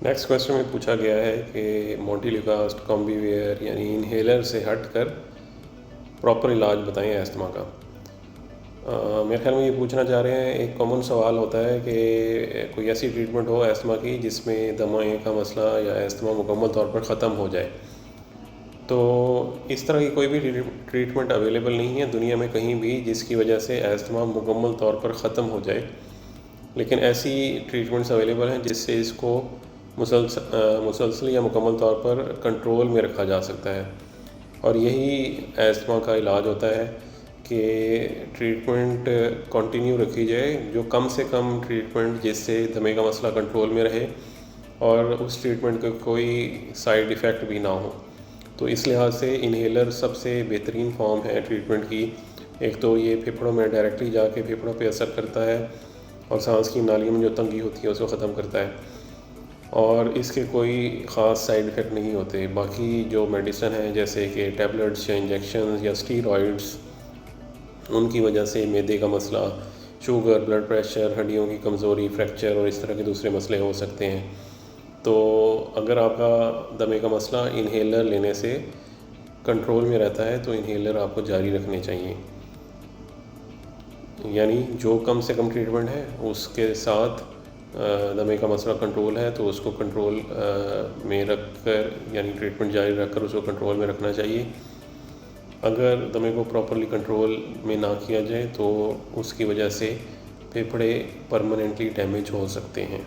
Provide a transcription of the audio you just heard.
Next question میں پوچھا گیا ہے کہ مونٹیلیوکاسٹ کامبیویئر یعنی انہیلر سے ہٹ کر پراپر علاج بتائیں استھما کا۔ میرے خیال میں یہ پوچھنا چاہ رہے ہیں، ایک کامن سوال ہوتا ہے کہ کوئی ایسی ٹریٹمنٹ ہو استھما کی جس میں دمے کا مسئلہ یا استھما مکمل طور پر ختم ہو جائے۔ تو اس طرح کی کوئی بھی ٹریٹمنٹ اویلیبل نہیں ہے دنیا میں کہیں بھی جس کی وجہ سے استھما مکمل طور پر ختم ہو جائے، لیکن ایسی ٹریٹمنٹس اویلیبل ہیں جس سے اس کو مسلسل یا مکمل طور پر کنٹرول میں رکھا جا سکتا ہے، اور یہی استھما کا علاج ہوتا ہے کہ ٹریٹمنٹ کنٹینیو رکھی جائے، جو کم سے کم ٹریٹمنٹ جس سے دمے کا مسئلہ کنٹرول میں رہے اور اس ٹریٹمنٹ کا کوئی سائیڈ ایفیکٹ بھی نہ ہو۔ تو اس لحاظ سے انہیلر سب سے بہترین فارم ہے ٹریٹمنٹ کی۔ ایک تو یہ پھیپھڑوں میں ڈائریکٹلی جا کے پھیپھڑوں پہ اثر کرتا ہے اور سانس کی نالیوں میں جو تنگی ہوتی ہے اس کو ختم کرتا ہے، اور اس کے کوئی خاص سائیڈ ایفیکٹ نہیں ہوتے۔ باقی جو میڈیسن ہیں جیسے کہ ٹیبلٹس یا انجیکشنز یا اسٹیرائڈس، ان کی وجہ سے معدے کا مسئلہ، شوگر، بلڈ پریشر، ہڈیوں کی کمزوری، فریکچر اور اس طرح کے دوسرے مسئلے ہو سکتے ہیں۔ تو اگر آپ کا دمے کا مسئلہ انہیلر لینے سے کنٹرول میں رہتا ہے تو انہیلر آپ کو جاری رکھنے چاہیے، یعنی جو کم سے کم ٹریٹمنٹ ہے اس کے ساتھ دمے کا مسئلہ کنٹرول ہے تو اس کو کنٹرول میں رکھ کر، یعنی ٹریٹمنٹ جاری رکھ کر اس کو کنٹرول میں رکھنا چاہیے۔ اگر دمے کو پراپرلی کنٹرول میں نہ کیا جائے تو اس کی وجہ سے پھیپھڑے پرماننٹلی ڈیمیج ہو سکتے ہیں۔